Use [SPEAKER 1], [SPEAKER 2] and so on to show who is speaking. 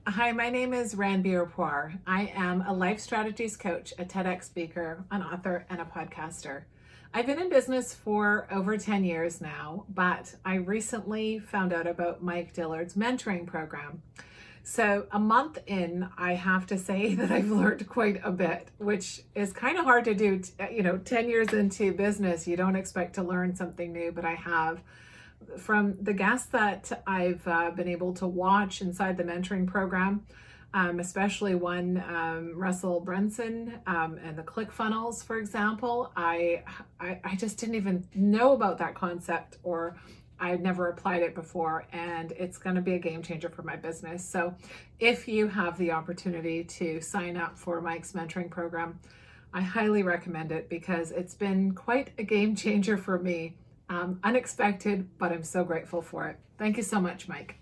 [SPEAKER 1] Hi, my name is Ranbir Puar. I am a life strategies coach, a TEDx speaker, an author, and a podcaster. I've been in business for over 10 years now, but I recently found out about Mike Dillard's mentoring program. So, a month in, I have to say that I've learned quite a bit, which is kind of hard to do. 10 years into business, you don't expect to learn something new, but I have. From the guests that I've been able to watch inside the mentoring program, especially one, Russell Brunson, and the ClickFunnels, for example, I just didn't even know about that concept, or I'd never applied it before, and it's going to be a game changer for my business. So if you have the opportunity to sign up for Mike's mentoring program, I highly recommend it because it's been quite a game changer for me. Unexpected, but I'm so grateful for it. Thank you so much, Mike.